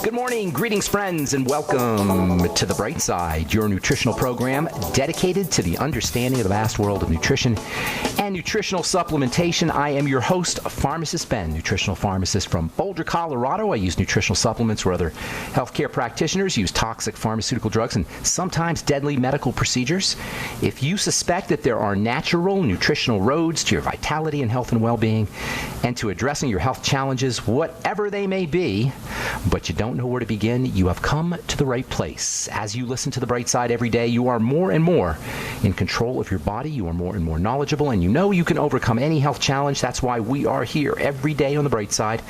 Good morning, greetings, friends, and welcome to The Bright Side, your nutritional program dedicated to the understanding of the vast world of nutrition and nutritional supplementation. I am your host, Pharmacist Ben, nutritional pharmacist from Boulder, Colorado. I use nutritional supplements where other healthcare practitioners use toxic pharmaceutical drugs and sometimes deadly medical procedures. If you suspect that there are natural nutritional roads to your vitality and health and well-being and to addressing your health challenges, whatever they may be, but you don't know where to begin, you have come to the right place. As you listen to The Bright Side every day, you are more and more in control of your body. You are more and more knowledgeable, and you know you can overcome any health challenge. That's why we are here every day on The Bright Side,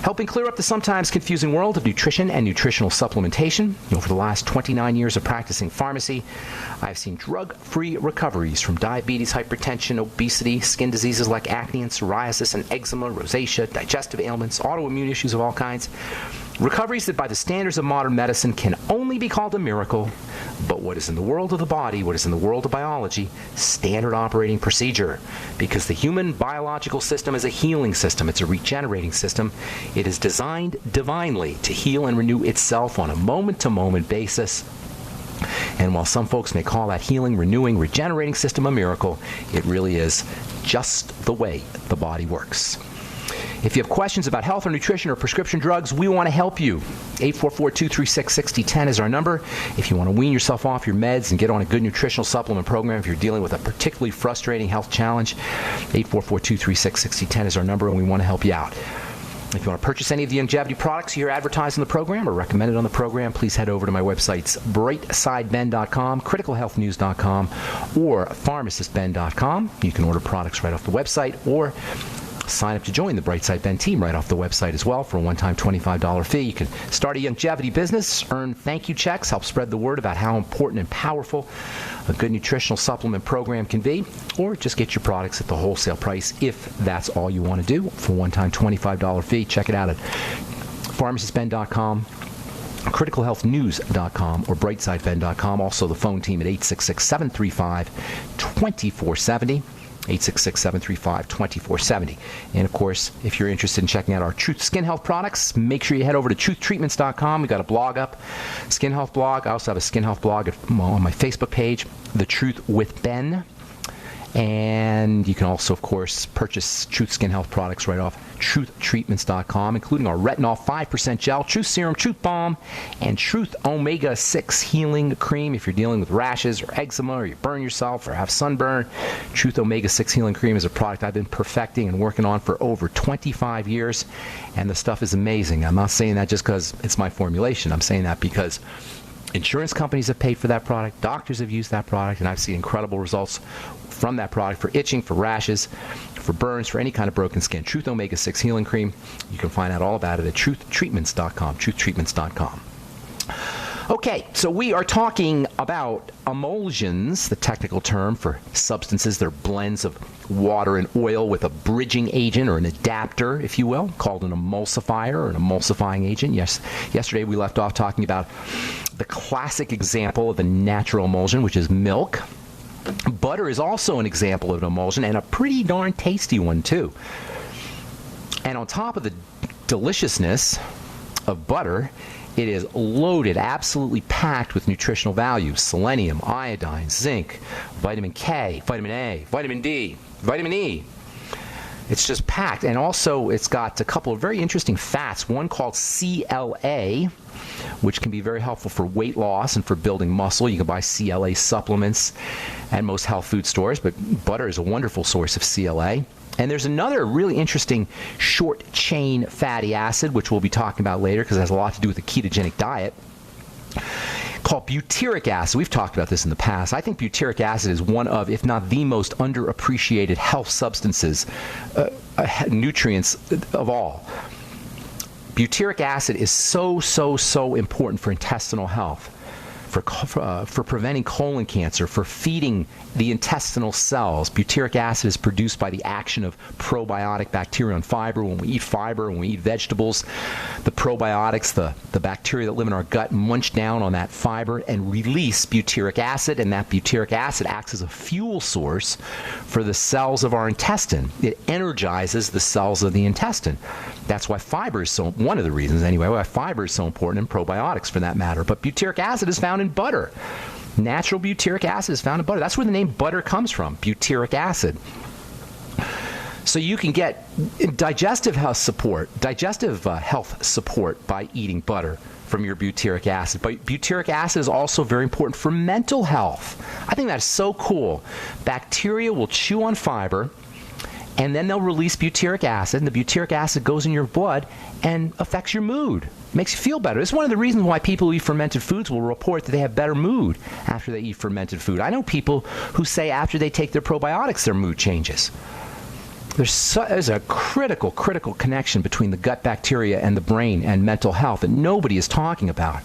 helping clear up the sometimes confusing world of nutrition and nutritional supplementation. Over the last 29 years of practicing pharmacy, I've seen drug-free recoveries from diabetes, hypertension, obesity, skin diseases like acne and psoriasis and eczema, rosacea, digestive ailments, autoimmune issues of all kinds. Recoveries that by the standards of modern medicine can only be called a miracle, but what is in the world of the body, what is in the world of biology, standard operating procedure. Because the human biological system is a healing system. It's a regenerating system. It is designed divinely to heal and renew itself on a moment-to-moment basis. And while some folks may call that healing, renewing, regenerating system a miracle, it really is just the way the body works. If you have questions about health or nutrition or prescription drugs, we want to help you. 844-236-6010 is our number. If you want to wean yourself off your meds and get on a good nutritional supplement program, if you're dealing with a particularly frustrating health challenge, 844-236-6010 is our number, and we want to help you out. If you want to purchase any of the longevity products you hear advertised in the program or recommended on the program, please head over to my websites, brightsideben.com, criticalhealthnews.com, or pharmacistben.com. You can order products right off the website or sign up to join the Brightside Ben team right off the website as well for a one-time $25 fee. You can start a longevity business, earn thank you checks, help spread the word about how important and powerful a good nutritional supplement program can be, or just get your products at the wholesale price if that's all you want to do for a one-time $25 fee. Check it out at pharmacistben.com, criticalhealthnews.com, or brightsideben.com. Also the phone team at 866-735-2470. 866-735-2470. And of course, if you're interested in checking out our Truth Skin Health products, make sure you head over to truthtreatments.com. We've got a blog up, Skin Health blog. I also have a Skin Health blog on my Facebook page, The Truth with Ben. And you can also, of course, purchase Truth Skin Health products right off truthtreatments.com, including our Retinol 5% Gel, Truth Serum, Truth Balm, and Truth Omega-6 Healing Cream. If you're dealing with rashes or eczema, or you burn yourself or have sunburn, Truth Omega-6 Healing Cream is a product I've been perfecting and working on for over 25 years, and the stuff is amazing. I'm not saying that just because it's my formulation. I'm saying that because insurance companies have paid for that product, doctors have used that product, and I've seen incredible results from that product for itching, for rashes, for burns, for any kind of broken skin. Truth Omega-6 Healing Cream. You can find out all about it at truthtreatments.com, truthtreatments.com. Okay, so we are talking about emulsions, the technical term for substances. They're blends of water and oil with a bridging agent or an adapter, if you will, called an emulsifier or an emulsifying agent. Yes, yesterday we left off talking about the classic example of a natural emulsion, which is milk. Butter is also an example of an emulsion, and a pretty darn tasty one, too. And on top of the deliciousness of butter, it is loaded, absolutely packed with nutritional values: selenium, iodine, zinc, vitamin K, vitamin A, vitamin D, vitamin E. It's just packed. And also, it's got a couple of very interesting fats, one called CLA, which can be very helpful for weight loss and for building muscle. You can buy CLA supplements at most health food stores, but butter is a wonderful source of CLA. And there's another really interesting short-chain fatty acid, which we'll be talking about later because it has a lot to do with the ketogenic diet, called butyric acid. We've talked about this in the past. I think butyric acid is one of, if not the most underappreciated health substances, nutrients of all. Butyric acid is so important for intestinal health. for preventing colon cancer, for feeding the intestinal cells. Butyric acid is produced by the action of probiotic bacteria on fiber. When we eat fiber, when we eat vegetables, the probiotics, the bacteria that live in our gut, munch down on that fiber and release butyric acid, and that butyric acid acts as a fuel source for the cells of our intestine. It energizes the cells of the intestine. That's why fiber is so, one of the reasons anyway, why fiber is so important in probiotics for that matter. But butyric acid is found in butter. Natural butyric acid is found in butter. That's where the name butter comes from, butyric acid. So you can get digestive health support by eating butter from your butyric acid. But butyric acid is also very important for mental health. I think that's so cool. Bacteria will chew on fiber, and then they'll release butyric acid, and the butyric acid goes in your blood and affects your mood. Makes you feel better. It's one of the reasons why people who eat fermented foods will report that they have better mood after they eat fermented food. I know people who say after they take their probiotics, their mood changes. There's a critical connection between the gut bacteria and the brain and mental health that nobody is talking about.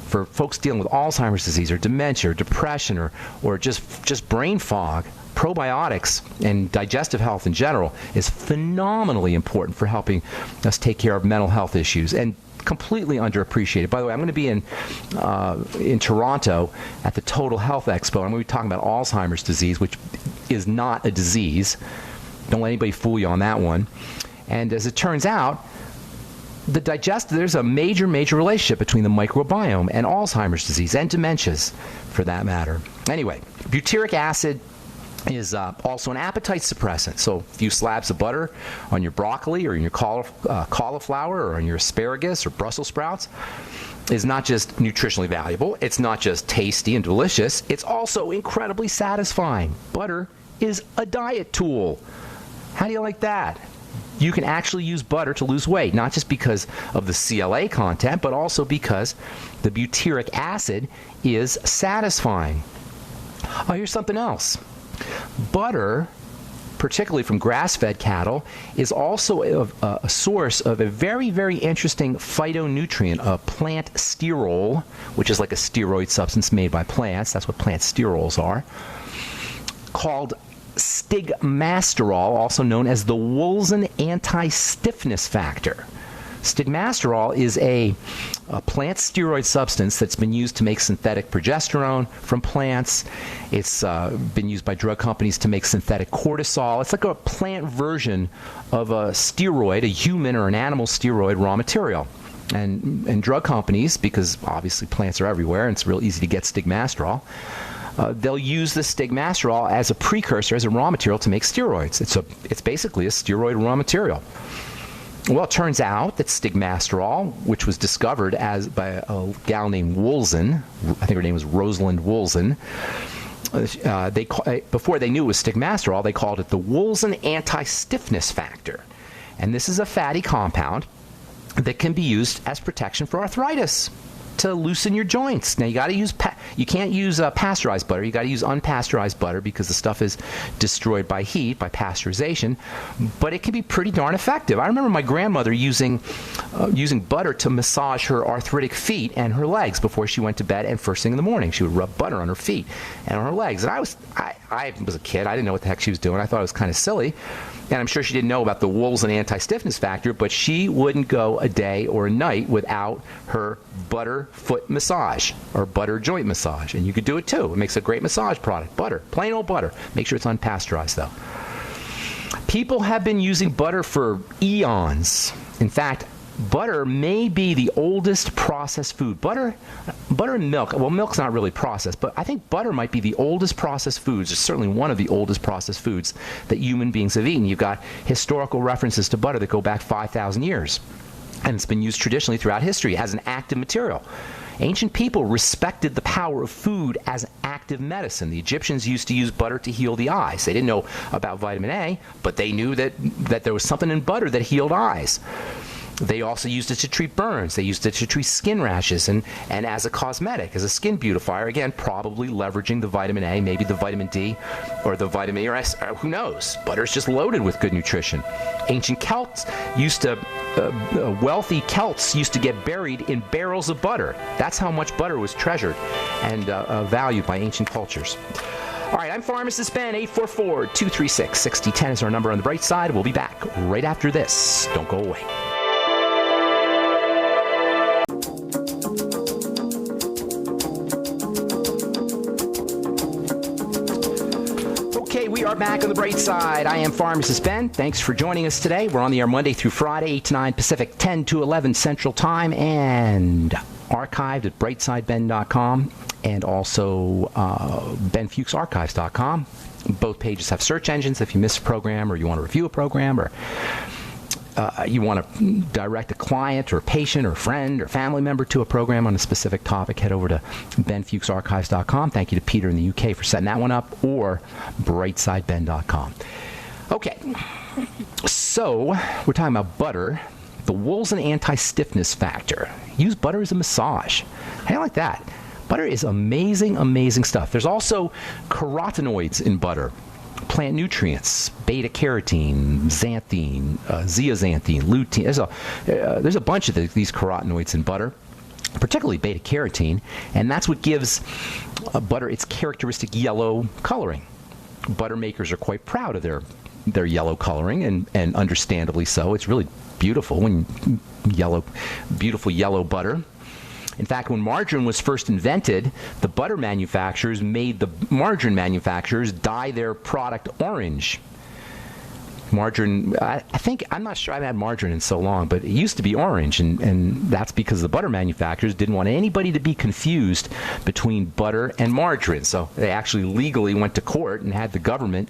For folks dealing with Alzheimer's disease or dementia or depression or just brain fog, probiotics and digestive health in general is phenomenally important for helping us take care of mental health issues, and completely underappreciated. By the way, I'm going to be in Toronto at the Total Health Expo. I'm going to be talking about Alzheimer's disease, which is not a disease. Don't let anybody fool you on that one. And as it turns out, there's a major relationship between the microbiome and Alzheimer's disease and dementias, for that matter. Anyway, butyric acid is also an appetite suppressant. So a few slabs of butter on your broccoli or in your cauliflower or on your asparagus or Brussels sprouts is not just nutritionally valuable, it's not just tasty and delicious, it's also incredibly satisfying. Butter is a diet tool. How do you like that? You can actually use butter to lose weight, not just because of the CLA content, but also because the butyric acid is satisfying. Oh, here's something else. Butter, particularly from grass-fed cattle, is also a source of a very interesting phytonutrient, a plant sterol, which is like a steroid substance made by plants. That's what plant sterols are, called stigmasterol, also known as the Woolsen anti-stiffness factor. Stigmasterol is a plant steroid substance that's been used to make synthetic progesterone from plants. It's been used by drug companies to make synthetic cortisol. It's like a plant version of a steroid, a human or an animal steroid raw material. And drug companies, because obviously plants are everywhere and it's real easy to get stigmasterol, they'll use the stigmasterol as a precursor, as a raw material to make steroids. It's basically a steroid raw material. Well, it turns out that stigmasterol, which was discovered by a gal named Woolsen, I think her name was Rosalind Woolsen, before they knew it was stigmasterol, they called it the Woolsen anti-stiffness factor. And this is a fatty compound that can be used as protection for arthritis, to loosen your joints. Now you can't use pasteurized butter. You got to use unpasteurized butter because the stuff is destroyed by heat, by pasteurization. But it can be pretty darn effective. I remember my grandmother using butter to massage her arthritic feet and her legs before she went to bed, and first thing in the morning she would rub butter on her feet and on her legs. And I was a kid. I didn't know what the heck she was doing. I thought it was kind of silly. And I'm sure she didn't know about the Woolsen anti-stiffness factor, but she wouldn't go a day or a night without her butter foot massage or butter joint massage. And you could do it too. It makes a great massage product. Butter, plain old butter. Make sure it's unpasteurized though. People have been using butter for eons. In fact, butter may be the oldest processed food. Butter and milk, well, milk's not really processed, but I think butter might be the oldest processed foods. It's certainly one of the oldest processed foods that human beings have eaten. You've got historical references to butter that go back 5,000 years. And it's been used traditionally throughout history as an active material. Ancient people respected the power of food as active medicine. The Egyptians used to use butter to heal the eyes. They didn't know about vitamin A, but they knew that there was something in butter that healed eyes. They also used it to treat burns. They used it to treat skin rashes and as a cosmetic, as a skin beautifier. Again, probably leveraging the vitamin A, maybe the vitamin D, or the vitamin E, or S, who knows? Butter's just loaded with good nutrition. Ancient Celts used to, wealthy Celts used to get buried in barrels of butter. That's how much butter was treasured and valued by ancient cultures. All right, I'm Pharmacist Ben. 844-236-6010 is our number on the bright side. We'll be back right after this. Don't go away. Okay, we are back on the bright side. I am Pharmacist Ben. Thanks for joining us today. We're on the air Monday through Friday, 8 to 9 Pacific, 10 to 11 Central Time, and archived at brightsideben.com. And also benfuchsarchives.com. Both pages have search engines if you miss a program or you want to review a program or you want to direct a client or a patient or a friend or family member to a program on a specific topic, head over to benfuchsarchives.com. Thank you to Peter in the UK for setting that one up, or brightsideben.com. Okay, so we're talking about butter. The wool's an anti-stiffness factor. Use butter as a massage. How do you like that? Butter is amazing, amazing stuff. There's also carotenoids in butter, plant nutrients, beta-carotene, xanthine, zeaxanthin, lutein. There's a bunch of these carotenoids in butter, particularly beta-carotene, and that's what gives butter its characteristic yellow coloring. Butter makers are quite proud of their yellow coloring, and understandably so. It's really beautiful when beautiful yellow butter. In fact, when margarine was first invented, the butter manufacturers made the margarine manufacturers dye their product orange. Margarine, I'm not sure I've had margarine in so long, but it used to be orange, and that's because the butter manufacturers didn't want anybody to be confused between butter and margarine. So they actually legally went to court and had the government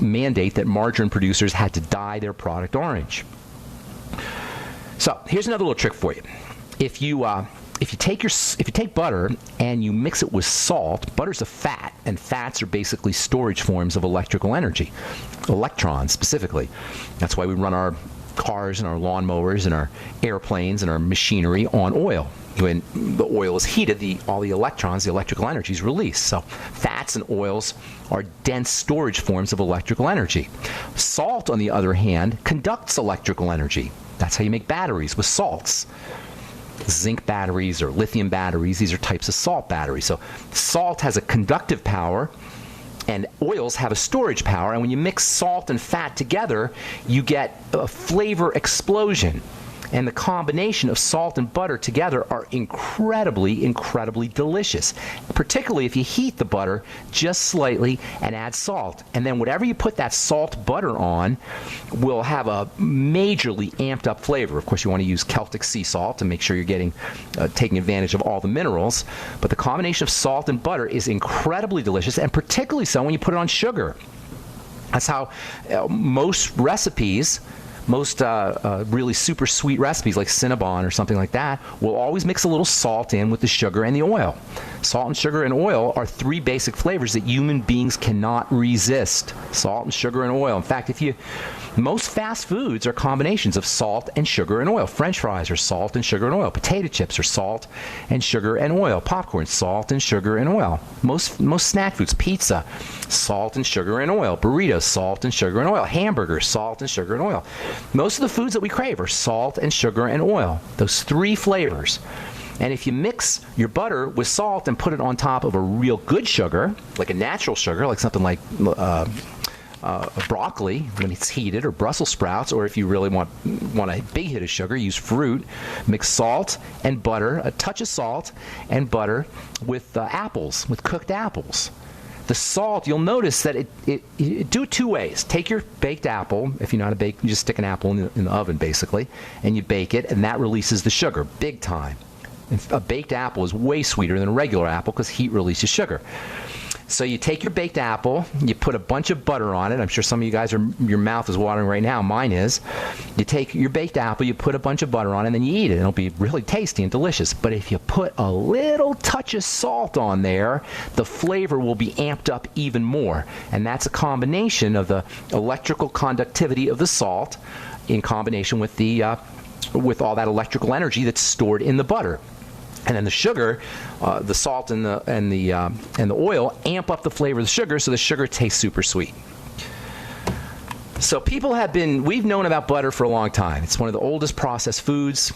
mandate that margarine producers had to dye their product orange. So here's another little trick for you. If you take butter and you mix it with salt, butter's a fat, and fats are basically storage forms of electrical energy, electrons specifically. That's why we run our cars and our lawnmowers and our airplanes and our machinery on oil. When the oil is heated, all the electrons, the electrical energy is released. So fats and oils are dense storage forms of electrical energy. Salt, on the other hand, conducts electrical energy. That's how you make batteries, with salts. Zinc batteries or lithium batteries, these are types of salt batteries. So salt has a conductive power and oils have a storage power, and when you mix salt and fat together, you get a flavor explosion. And the combination of salt and butter together are incredibly, incredibly delicious, particularly if you heat the butter just slightly and add salt. And then whatever you put that salt butter on will have a majorly amped up flavor. Of course, you want to use Celtic sea salt to make sure you're taking advantage of all the minerals. But the combination of salt and butter is incredibly delicious, and particularly so when you put it on sugar. That's how most recipes, most really super sweet recipes like Cinnabon or something like that will always mix a little salt in with the sugar and the oil. Salt and sugar and oil are three basic flavors that human beings cannot resist. Salt and sugar and oil. In fact, most fast foods are combinations of salt and sugar and oil. French fries are salt and sugar and oil. Potato chips are salt and sugar and oil. Popcorn, salt and sugar and oil. Most snack foods, pizza, salt and sugar and oil. Burritos, salt and sugar and oil. Hamburgers, salt and sugar and oil. Most of the foods that we crave are salt and sugar and oil. Those three flavors. And if you mix your butter with salt and put it on top of a real good sugar, like a natural sugar, like something like broccoli when it's heated, or Brussels sprouts, or if you really want a big hit of sugar, use fruit. Mix salt and butter, a touch of salt and butter with apples, with cooked apples. The salt, you'll notice that it do it two ways. Take your baked apple. If you know how to bake, you just stick an apple in the oven, basically, and you bake it, and that releases the sugar, big time. And a baked apple is way sweeter than a regular apple because heat releases sugar. So you take your baked apple, you put a bunch of butter on it. I'm sure some of you guys your mouth is watering right now. Mine is. You take your baked apple, you put a bunch of butter on it, and then you eat it. It'll be really tasty and delicious. But if you put a little touch of salt on there, the flavor will be amped up even more. And that's a combination of the electrical conductivity of the salt in combination with the with all that electrical energy that's stored in the butter. And then the sugar, the salt and the oil amp up the flavor of the sugar, so the sugar tastes super sweet. So we've known about butter for a long time. It's one of the oldest processed foods.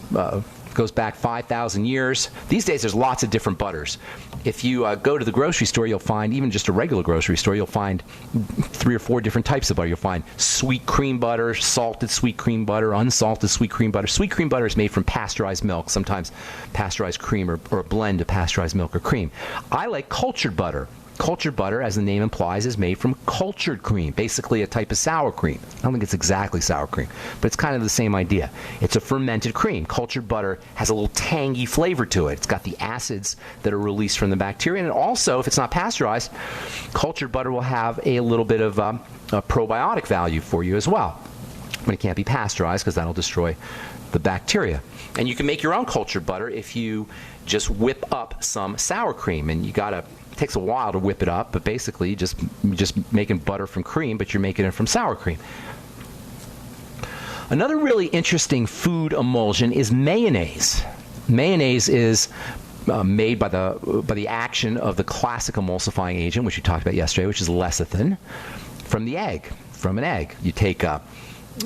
Goes back 5,000 years. These days, there's lots of different butters. If you go to the grocery store, you'll find, even just a regular grocery store, you'll find 3 or 4 different types of butter. You'll find sweet cream butter, salted sweet cream butter, unsalted sweet cream butter. Sweet cream butter is made from pasteurized milk, sometimes pasteurized cream or a blend of pasteurized milk or cream. I like cultured butter. Cultured butter, as the name implies, is made from cultured cream, basically a type of sour cream. I don't think it's exactly sour cream, but it's kind of the same idea. It's a fermented cream. Cultured butter has a little tangy flavor to it. It's got the acids that are released from the bacteria, and also, if it's not pasteurized, cultured butter will have a little bit of a probiotic value for you as well. But it can't be pasteurized because that'll destroy the bacteria. And you can make your own cultured butter if you just whip up some sour cream, and it takes a while to whip it up, but basically you're just making butter from cream, but you're making it from sour cream. Another really interesting food emulsion is mayonnaise. Mayonnaise is made by the action of the classic emulsifying agent, which we talked about yesterday, which is lecithin, from an egg. You take an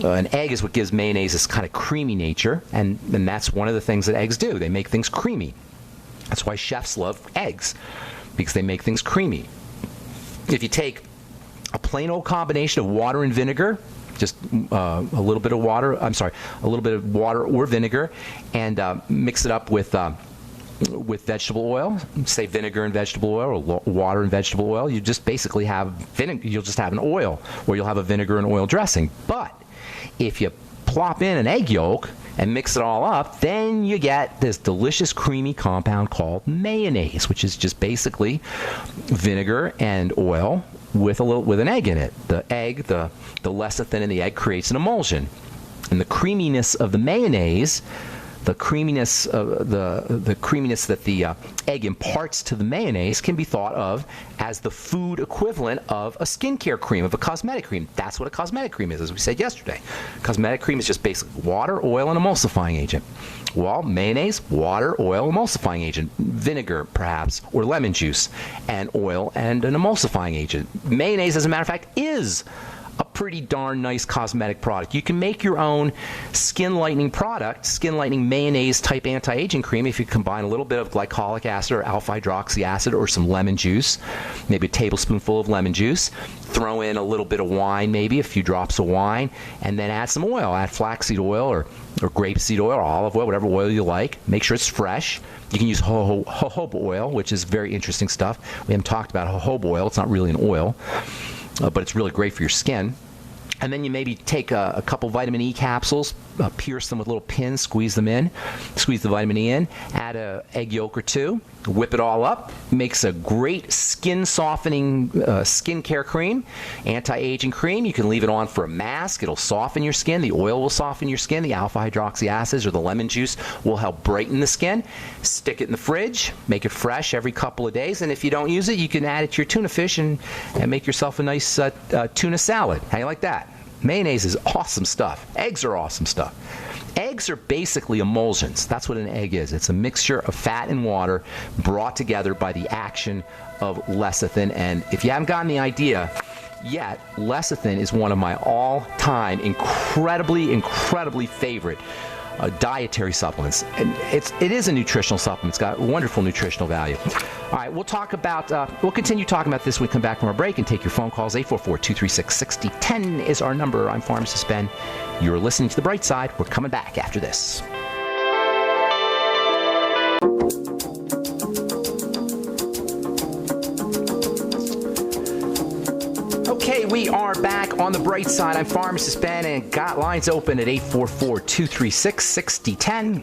egg is what gives mayonnaise this kind of creamy nature, and that's one of the things that eggs do. They make things creamy. That's why chefs love eggs, because they make things creamy. If you take a plain old combination of water and vinegar, just a little bit of water or vinegar, and mix it up with vegetable oil, say vinegar and vegetable oil, or water and vegetable oil, you just basically have you'll just have an oil, or you'll have a vinegar and oil dressing. But if you plop in an egg yolk and mix it all up, then you get this delicious creamy compound called mayonnaise, which is just basically vinegar and oil with an egg in it. The lecithin in the egg creates an emulsion, and the creaminess of the mayonnaise, the creaminess that the egg imparts to the mayonnaise, can be thought of as the food equivalent of a skincare cream, of a cosmetic cream. That's what a cosmetic cream is, as we said yesterday. Cosmetic cream is just basically water, oil, and emulsifying agent. Well, mayonnaise, water, oil, emulsifying agent. Vinegar, perhaps, or lemon juice, and oil, and an emulsifying agent. Mayonnaise, as a matter of fact, is a pretty darn nice cosmetic product. You can make your own skin lightening product, skin lightening mayonnaise type anti-aging cream, if you combine a little bit of glycolic acid or alpha hydroxy acid or some lemon juice, maybe a tablespoonful of lemon juice, throw in a little bit of wine, maybe a few drops of wine, and then add some oil. Add flaxseed oil or grapeseed oil or olive oil, whatever oil you like. Make sure it's fresh. You can use jojoba oil, which is very interesting stuff. We haven't talked about jojoba oil. It's not really an oil, but it's really great for your skin. And then you maybe take a couple vitamin E capsules, pierce them with little pins, squeeze the vitamin E in, add an egg yolk or 2, whip it all up. Makes a great skin-softening skincare cream, anti-aging cream. You can leave it on for a mask. It'll soften your skin. The oil will soften your skin. The alpha-hydroxy acids or the lemon juice will help brighten the skin. Stick it in the fridge. Make it fresh every couple of days. And if you don't use it, you can add it to your tuna fish and make yourself a nice tuna salad. How you like that? Mayonnaise is awesome stuff. Eggs are awesome stuff. Eggs are basically emulsions. That's what an egg is. It's a mixture of fat and water brought together by the action of lecithin. And if you haven't gotten the idea yet, lecithin is one of my all-time incredibly favorite dietary supplements. And it is a nutritional supplement. It's got wonderful nutritional value. All right, we'll continue talking about this when we come back from our break and take your phone calls. 844-236-6010 is our number. I'm Pharmacist Ben. You're listening to The Bright Side. We're coming back after this. Okay, we are back on The Bright Side. I'm Pharmacist Ben and got lines open at 844-236-6010.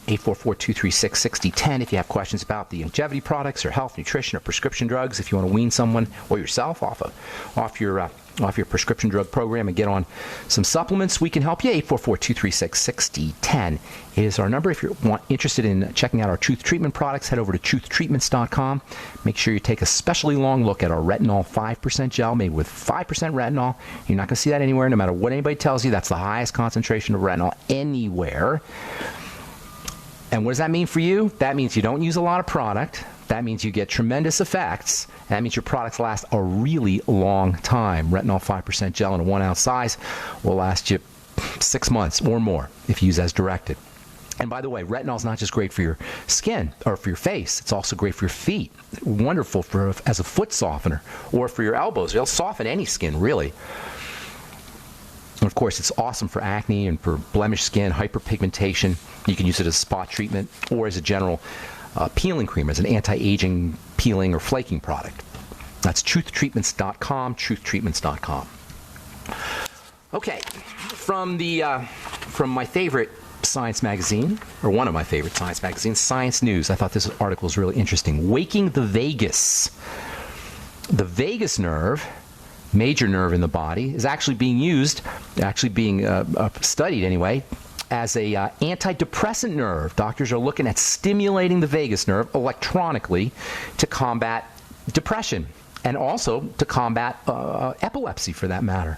844-236-6010 if you have questions about the longevity products or health, nutrition, or prescription drugs. If you want to wean someone or yourself off your prescription drug program and get on some supplements, we can help you. 844-236-6010 is our number. If you're interested in checking out our Truth Treatment products, head over to truthtreatments.com. Make sure you take a specially long look at our retinol 5% gel made with 5% retinol. You're not going to see that anywhere, no matter what anybody tells you. That's the highest concentration of retinol anywhere. And what does that mean for you? That means you don't use a lot of product. That means you get tremendous effects. That means your products last a really long time. Retinol 5% gel in a 1-ounce size will last you 6 months or more if you use as directed. And by the way, retinol is not just great for your skin or for your face. It's also great for your feet. Wonderful as a foot softener or for your elbows. It'll soften any skin, really. And of course, it's awesome for acne and for blemished skin, hyperpigmentation. You can use it as a spot treatment or as a general peeling cream, as an anti-aging peeling or flaking product. That's truthtreatments.com, truthtreatments.com. Okay, from my favorite science magazine, or one of my favorite science magazines, Science News. I thought this article was really interesting. Waking the vagus. The vagus nerve, major nerve in the body, is actually being studied anyway, as a antidepressant nerve. Doctors are looking at stimulating the vagus nerve electronically to combat depression and also to combat epilepsy, for that matter.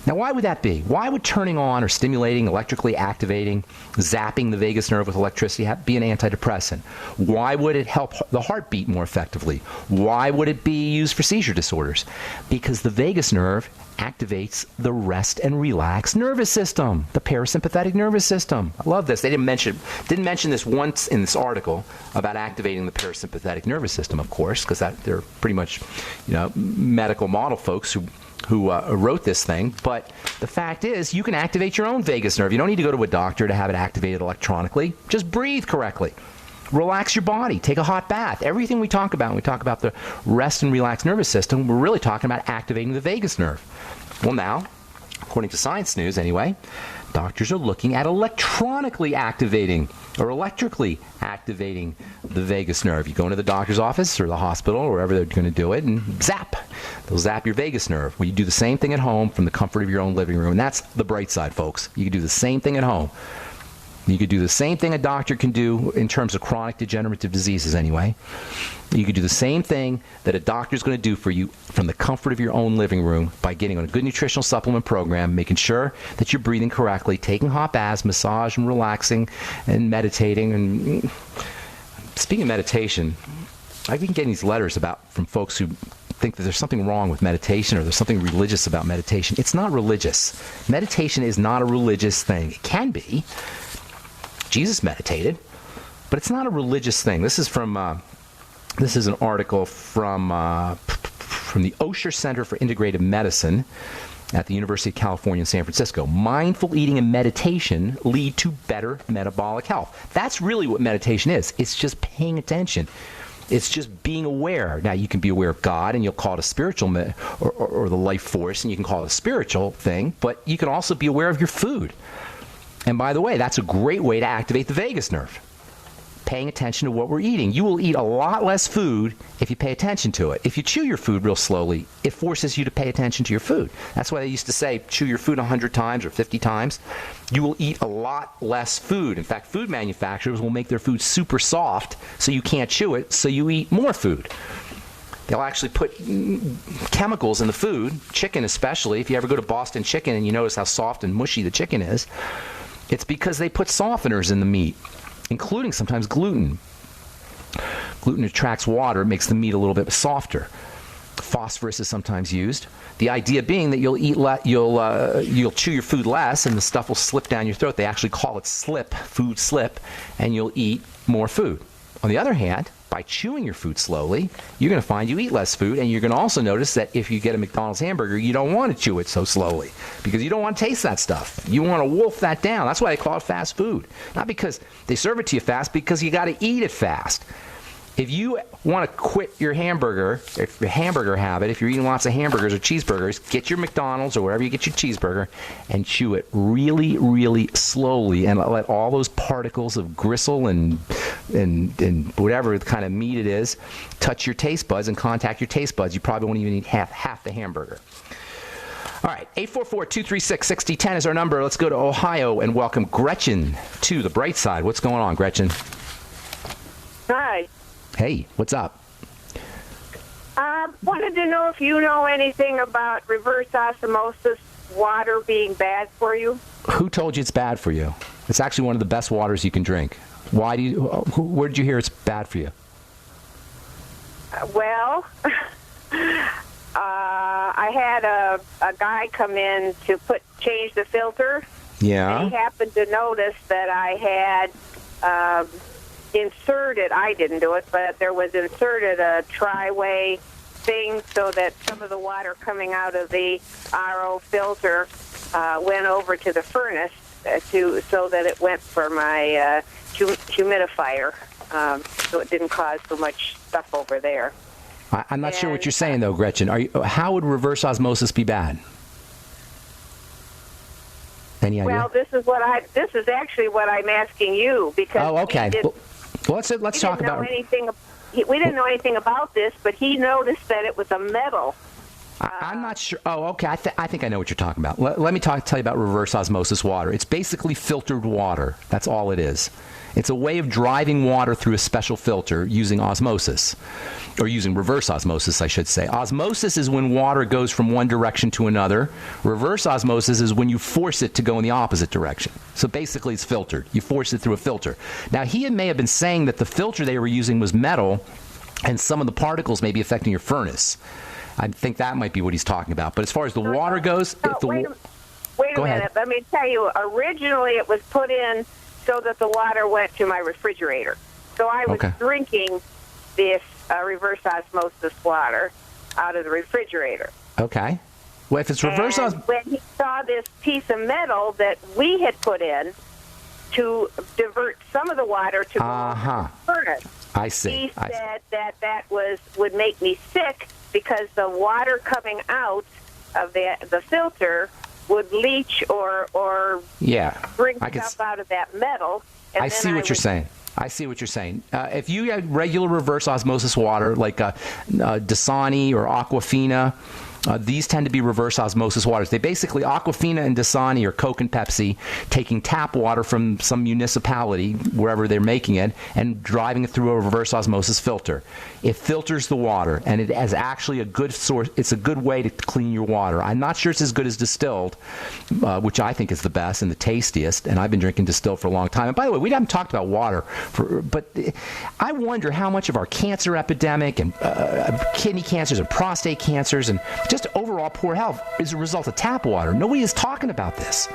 Now, why would that be? Why would turning on or stimulating, electrically activating, zapping the vagus nerve with electricity be an antidepressant? Why would it help the heart beat more effectively? Why would it be used for seizure disorders? Because the vagus nerve activates the rest and relax nervous system, the parasympathetic nervous system. I love this. They didn't mention this once in this article about activating the parasympathetic nervous system, of course, because they're pretty much, medical model folks who wrote this thing. But the fact is, you can activate your own vagus nerve. You don't need to go to a doctor to have it activated electronically. Just breathe correctly. Relax your body. Take a hot bath. Everything we talk about when we talk about the rest and relax nervous system, we're really talking about activating the vagus nerve. Well, now, according to Science News anyway, doctors are looking at electronically activating or electrically activating the vagus nerve. You go into the doctor's office or the hospital or wherever they're going to do it and zap. They'll zap your vagus nerve. Well, you do the same thing at home from the comfort of your own living room. And that's the bright side, folks. You can do the same thing at home. You could do the same thing a doctor can do in terms of chronic degenerative diseases anyway. You could do the same thing that a doctor's going to do for you from the comfort of your own living room by getting on a good nutritional supplement program, making sure that you're breathing correctly, taking hot baths, massage and relaxing and meditating. And speaking of meditation, I've been getting these letters from folks who think that there's something wrong with meditation or there's something religious about meditation. It's not religious. Meditation is not a religious thing. It can be. Jesus meditated, but it's not a religious thing. This is an article from the Osher Center for Integrative Medicine at the University of California in San Francisco. Mindful eating and meditation lead to better metabolic health. That's really what meditation is. It's just paying attention. It's just being aware. Now, you can be aware of God, and you'll call it a spiritual or the life force, and you can call it a spiritual thing, but you can also be aware of your food. And by the way, that's a great way to activate the vagus nerve. Paying attention to what we're eating. You will eat a lot less food if you pay attention to it. If you chew your food real slowly, it forces you to pay attention to your food. That's why they used to say, chew your food 100 times or 50 times. You will eat a lot less food. In fact, food manufacturers will make their food super soft so you can't chew it, so you eat more food. They'll actually put chemicals in the food, chicken especially. If you ever go to Boston Chicken and you notice how soft and mushy the chicken is, it's because they put softeners in the meat, including sometimes gluten. Gluten attracts water, makes the meat a little bit softer. Phosphorus is sometimes used. The idea being that you'll chew your food less and the stuff will slip down your throat. They actually call it food slip, and you'll eat more food. On the other hand, by chewing your food slowly, you're going to find you eat less food, and you're going to also notice that if you get a McDonald's hamburger, you don't want to chew it so slowly because you don't want to taste that stuff. You want to wolf that down. That's why they call it fast food. Not because they serve it to you fast, because you got to eat it fast. if you want to quit your hamburger, if your hamburger habit, if you're eating lots of hamburgers or cheeseburgers, get your McDonald's or wherever you get your cheeseburger and chew it really, really slowly and let all those particles of gristle and whatever kind of meat it is touch your taste buds and contact your taste buds. You probably won't even eat half the hamburger. All right, 844-236-6010 is our number. Let's go to Ohio and welcome Gretchen to the bright side. What's going on, Gretchen? Hi. Hey, what's up? Wanted to know if you know anything about reverse osmosis water being bad for you. Who told you it's bad for you? It's actually one of the best waters you can drink. Why do you? Where did you hear it's bad for you? Well, I had a guy come in to change the filter. Yeah. And he happened to notice that I had inserted, I didn't do it, but there was inserted a tri-way thing so that some of the water coming out of the RO filter went over to the furnace so that it went for my humidifier, so it didn't cause so much stuff over there. I'm not sure what you're saying, though, Gretchen. How would reverse osmosis be bad? Any idea? Well, this is actually what I'm asking you because. Oh, okay. Well, let's talk about. We didn't know anything about this, but he noticed that it was a metal. I'm not sure. Oh, okay. I think I know what you're talking about. Let me tell you about reverse osmosis water. It's basically filtered water. That's all it is. It's a way of driving water through a special filter using osmosis, or using reverse osmosis, I should say. Osmosis is when water goes from one direction to another. Reverse osmosis is when you force it to go in the opposite direction. So basically it's filtered. You force it through a filter. Now, he may have been saying that the filter they were using was metal, and some of the particles may be affecting your furnace. I think that might be what he's talking about. But as far as the water goes... Wait a minute. Let me tell you, originally it was put in so that the water went to my refrigerator. So I was drinking this reverse osmosis water out of the refrigerator. Okay. Well, if it's reverse osmosis... when he saw this piece of metal that we had put in to divert some of the water to the furnace, I see. He said that would make me sick because the water coming out of the filter would leach or bring stuff out of that metal. And I see what you're saying. If you had regular reverse osmosis water like Dasani or Aquafina, these tend to be reverse osmosis waters. They basically, Aquafina and Dasani or Coke and Pepsi, taking tap water from some municipality, wherever they're making it, and driving it through a reverse osmosis filter. It filters the water, and it is actually a good source. It's a good way to clean your water. I'm not sure it's as good as distilled, which I think is the best and the tastiest, and I've been drinking distilled for a long time. And by the way, we haven't talked about water, but I wonder how much of our cancer epidemic and kidney cancers and prostate cancers and just overall poor health is a result of tap water. Nobody is talking about this.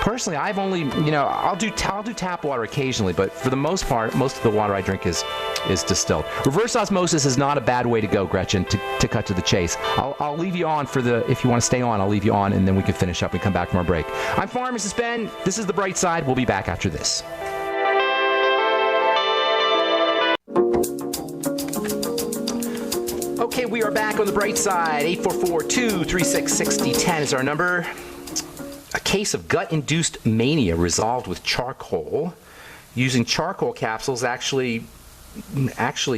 Personally, I've only, I'll do tap water occasionally, but for the most part, most of the water I drink is distilled. Reverse osmosis is not a bad way to go, Gretchen, to cut to the chase. I'll leave you on if you want to stay on, I'll leave you on, and then we can finish up and come back from our break. I'm Pharmacist Ben. This is The Bright Side. We'll be back after this. Okay, we are back on The Bright Side. 844-236-6010 is our number. A case of gut-induced mania resolved with charcoal. Using charcoal capsules actually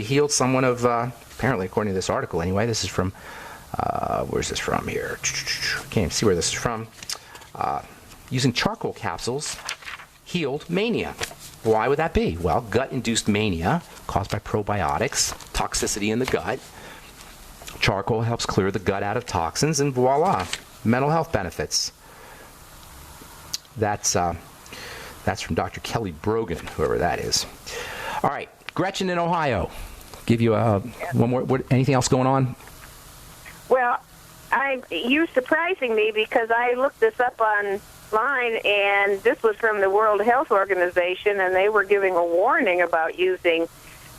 healed someone of, apparently according to this article anyway, this is from, where's this from here? Can't even see where this is from. Using charcoal capsules healed mania. Why would that be? Well, gut-induced mania caused by probiotics, toxicity in the gut. Charcoal helps clear the gut out of toxins, and voila, mental health benefits. That's from Dr. Kelly Brogan, whoever that is. All right, Gretchen in Ohio. Give you one more. Anything else going on? Well, you're surprising me because I looked this up online, and this was from the World Health Organization, and they were giving a warning about using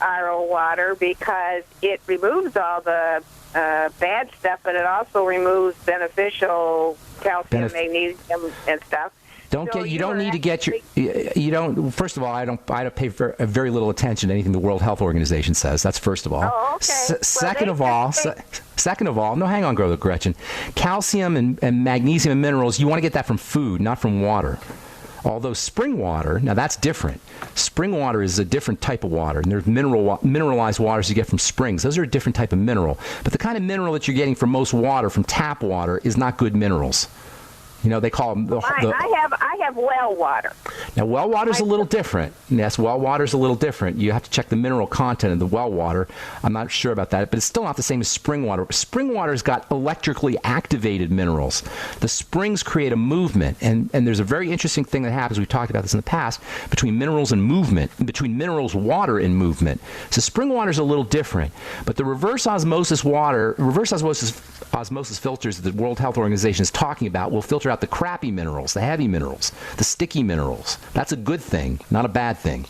RO water because it removes all the bad stuff, but it also removes beneficial calcium, magnesium, and stuff. You don't need to get your. You don't. First of all, I don't pay very little attention to anything the World Health Organization says. That's first of all. Oh, okay. Second of all, no, hang on, Gretchen. Calcium and magnesium and minerals, you want to get that from food, not from water. Although spring water, now that's different. Spring water is a different type of water, and there's mineralized waters you get from springs. Those are a different type of mineral. But the kind of mineral that you're getting from most water, from tap water, is not good minerals. You know, they call them I have well water. Now, well water is a little different. Yes, well water is a little different. You have to check the mineral content of the well water. I'm not sure about that, but it's still not the same as spring water. Spring water's got electrically activated minerals. The springs create a movement, and there's a very interesting thing that happens. We've talked about this in the past, between minerals and movement, between minerals, water, and movement. So spring water is a little different, but the reverse osmosis filters that the World Health Organization is talking about will filter out the crappy minerals, the heavy minerals, the sticky minerals. That's a good thing, not a bad thing.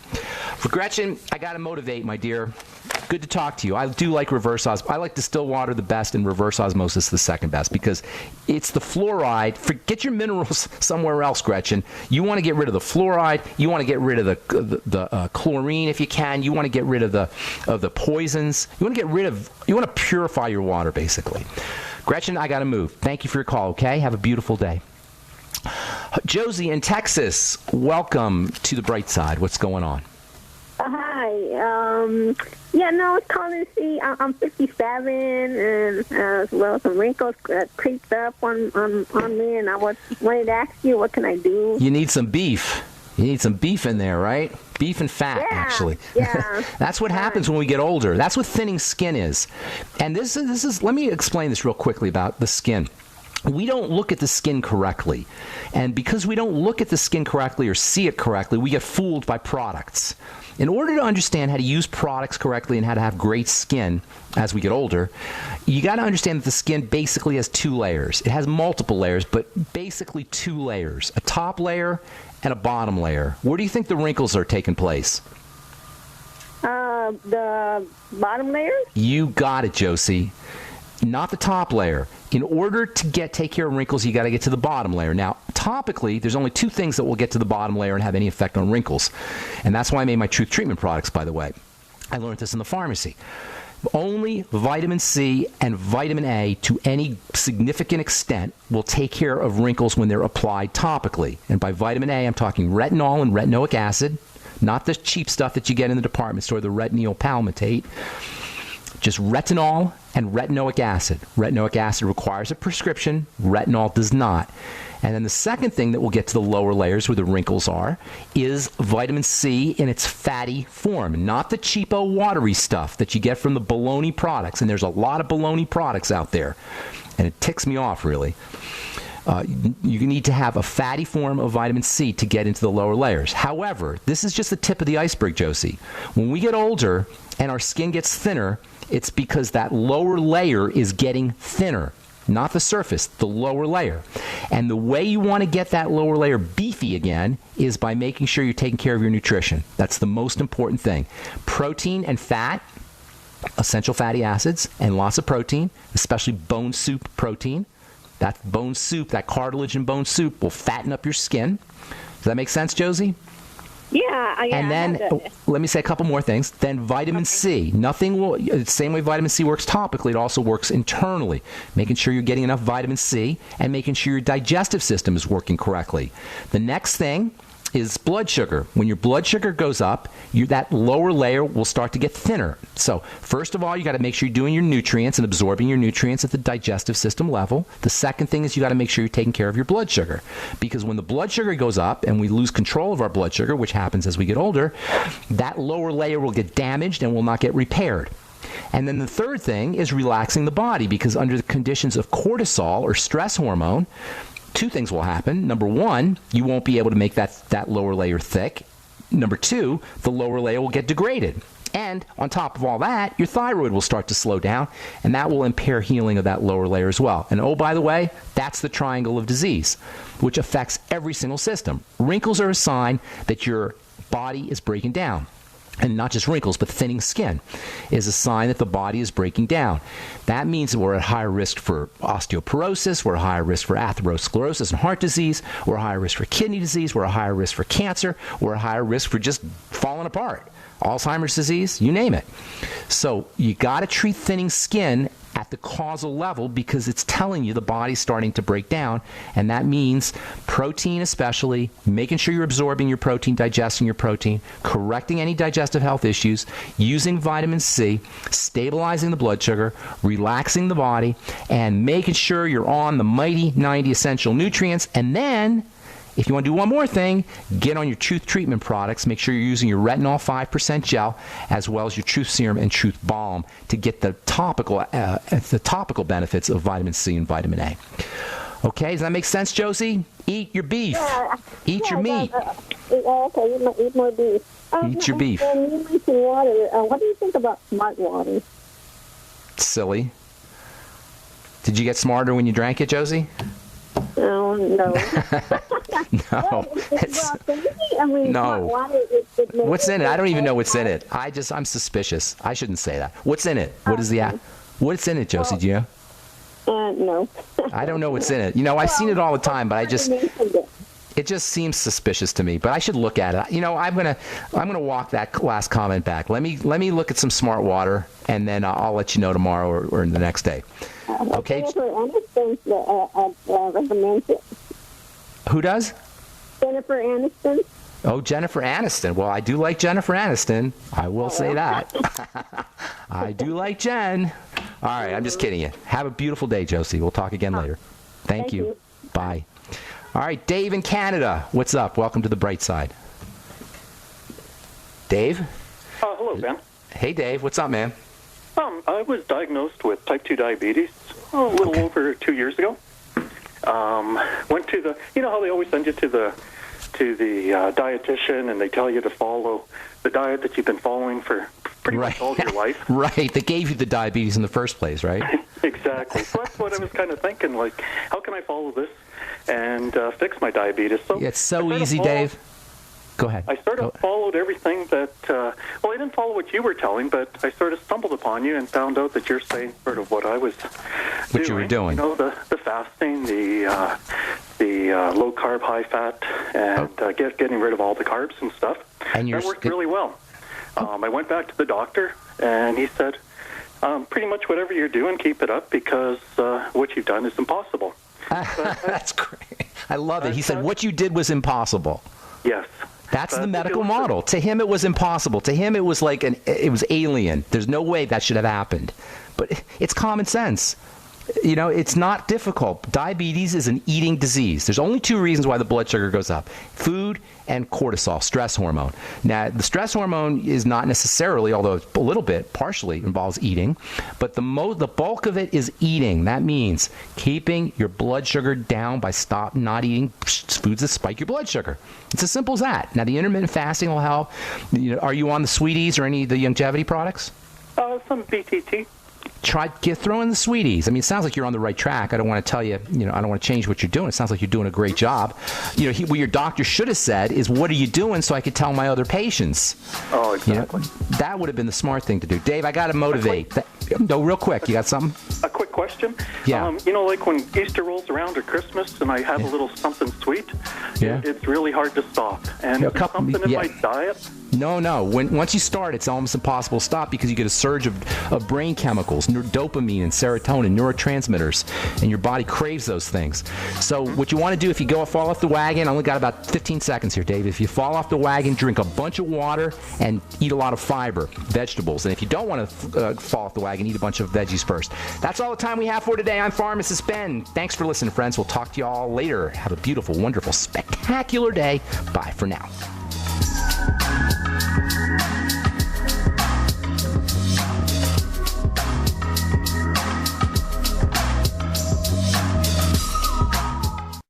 For Gretchen, I got to motivate, my dear. Good to talk to you. I do like reverse osmosis. I like distilled water the best and reverse osmosis the second best because it's the fluoride. Forget your minerals somewhere else, Gretchen. You want to get rid of the fluoride. You want to get rid of the chlorine if you can. You want to get rid of the poisons. You want to purify your water, basically. Gretchen, I got to move. Thank you for your call, okay? Have a beautiful day. Josie in Texas, welcome to the bright side. What's going on? Hi. I was calling to see. I'm 57, and some wrinkles creeped up on me, and I wanted to ask you, what can I do? You need some beef. You need some beef in there, right? Beef and fat, actually. Yeah. That's what happens when we get older. That's what thinning skin is. And this is. Let me explain this real quickly about the skin. We don't look at the skin correctly. And because we don't look at the skin correctly or see it correctly, we get fooled by products. In order to understand how to use products correctly and how to have great skin as we get older, you got to understand that the skin basically has two layers. It has multiple layers, but basically two layers, a top layer and a bottom layer. Where do you think the wrinkles are taking place? The bottom layer? You got it, Josie. Not the top layer. In order to take care of wrinkles, you got to get to the bottom layer. Now, topically, there's only two things that will get to the bottom layer and have any effect on wrinkles. And that's why I made my Truth Treatment products, by the way. I learned this in the pharmacy. Only vitamin C and vitamin A, to any significant extent, will take care of wrinkles when they're applied topically. And by vitamin A, I'm talking retinol and retinoic acid, not the cheap stuff that you get in the department store, the retinol palmitate. Just retinol and retinoic acid. Retinoic acid requires a prescription. Retinol does not. And then the second thing that will get to the lower layers where the wrinkles are is vitamin C in its fatty form, not the cheapo watery stuff that you get from the baloney products. And there's a lot of baloney products out there. And it ticks me off, really. You need to have a fatty form of vitamin C to get into the lower layers. However, this is just the tip of the iceberg, Josie. When we get older and our skin gets thinner, it's because that lower layer is getting thinner, not the surface, the lower layer. And the way you want to get that lower layer beefy again is by making sure you're taking care of your nutrition. That's the most important thing. Protein and fat, essential fatty acids, and lots of protein, especially bone soup protein. That bone soup, that cartilage in bone soup will fatten up your skin. Does that make sense, Josie? Yeah. And then, let me say a couple more things. Then vitamin C. Nothing will, the same way vitamin C works topically, it also works internally. Making sure you're getting enough vitamin C and making sure your digestive system is working correctly. The next thing is blood sugar. When your blood sugar goes up, that lower layer will start to get thinner. So first of all, you got to make sure you're doing your nutrients and absorbing your nutrients at the digestive system level. The second thing is you got to make sure you're taking care of your blood sugar. Because when the blood sugar goes up and we lose control of our blood sugar, which happens as we get older, that lower layer will get damaged and will not get repaired. And then the third thing is relaxing the body, because under the conditions of cortisol or stress hormone, two things will happen. Number one, you won't be able to make that lower layer thick. Number two, the lower layer will get degraded. And on top of all that, your thyroid will start to slow down, and that will impair healing of that lower layer as well. And oh, by the way, that's the triangle of disease, which affects every single system. Wrinkles are a sign that your body is breaking down. and not just wrinkles, but thinning skin, is a sign that the body is breaking down. That means that we're at higher risk for osteoporosis, we're at higher risk for atherosclerosis and heart disease, we're at higher risk for kidney disease, we're at higher risk for cancer, we're at higher risk for just falling apart. Alzheimer's disease, you name it. So you got to treat thinning skin at the causal level because it's telling you the body's starting to break down, and that means protein especially, making sure you're absorbing your protein, digesting your protein, correcting any digestive health issues, using vitamin C, stabilizing the blood sugar, relaxing the body, and making sure you're on the mighty 90 essential nutrients. And then if you want to do one more thing, get on your Truth treatment products. Make sure you're using your retinol 5% gel as well as your Truth serum and Truth balm to get the topical benefits of vitamin C and vitamin A. Okay, does that make sense, Josie? Eat your beef. Eat your meat. Okay, eat more beef. Eat your beef. And you mentioned water. What do you think about smart water? Silly. Did you get smarter when you drank it, Josie? No. No. No. What's in it? I don't even know what's in it. I'm suspicious. I shouldn't say that. What's in it? What's in it, Josie? Do you know? No. I don't know what's in it. I've seen it all the time, but it just seems suspicious to me. But I should look at it. I'm gonna walk that last comment back. Let me look at some smart water, and then I'll let you know tomorrow or the next day. Okay. Jennifer Aniston recommends it. Who does? Jennifer Aniston. Oh, Jennifer Aniston. Well, I do like Jennifer Aniston. I will say that. I do like Jen. All right, I'm just kidding you. Have a beautiful day, Josie. We'll talk again later. Thank you. Bye. All right, Dave in Canada. What's up? Welcome to the bright side. Dave? Hello, Ben. Hey, Dave. What's up, man? I was diagnosed with type 2 diabetes a little over 2 years ago. Went to the, how they always send you to the dietitian and they tell you to follow the diet that you've been following for pretty much all your life. Right. They gave you the diabetes in the first place, right? Exactly. So that's what I was kind of thinking, like, how can I follow this and fix my diabetes? So it's so easy, Dave. Go ahead. I sort of followed everything that, I didn't follow what you were telling, but I sort of stumbled upon you and found out that you're saying sort of what I was doing. What you were doing. The fasting, the low-carb, high-fat, and getting rid of all the carbs and stuff. And that worked really well. I went back to the doctor, and he said, pretty much whatever you're doing, keep it up, because what you've done is impossible. That's great. I love it. He said what you did was impossible. Yes. That's the medical model. To him, it was impossible. To him, it was like it was alien. There's no way that should have happened. But it's common sense. It's not difficult. Diabetes is an eating disease. There's only two reasons why the blood sugar goes up: food and cortisol, stress hormone. Now, the stress hormone is not necessarily, although a little bit, partially involves eating, but the bulk of it is eating. That means keeping your blood sugar down by not eating foods that spike your blood sugar. It's as simple as that. Now, the intermittent fasting will help. Are you on the Sweeties or any of the longevity products? Some BTT. Throw in the Sweeties. I mean, it sounds like you're on the right track. I don't want to tell you, I don't want to change what you're doing. It sounds like you're doing a great job. What your doctor should have said is, what are you doing, so I could tell my other patients? Oh, exactly. That would have been the smart thing to do. Dave, I got to motivate. No, real quick. You got something? A quick question. Yeah. Like when Easter rolls around or Christmas and I have a little something sweet, it's really hard to stop. And is there something in my diet? No. Once you start, it's almost impossible to stop because you get a surge of brain chemicals, dopamine and serotonin, neurotransmitters, and your body craves those things. So what you want to do if you fall off the wagon, I only got about 15 seconds here, Dave. If you fall off the wagon, drink a bunch of water and eat a lot of fiber, vegetables. And if you don't want to fall off the wagon, eat a bunch of veggies first. That's all the time we have for today. I'm Pharmacist Ben. Thanks for listening, friends. We'll talk to you all later. Have a beautiful, wonderful, spectacular day. Bye for now.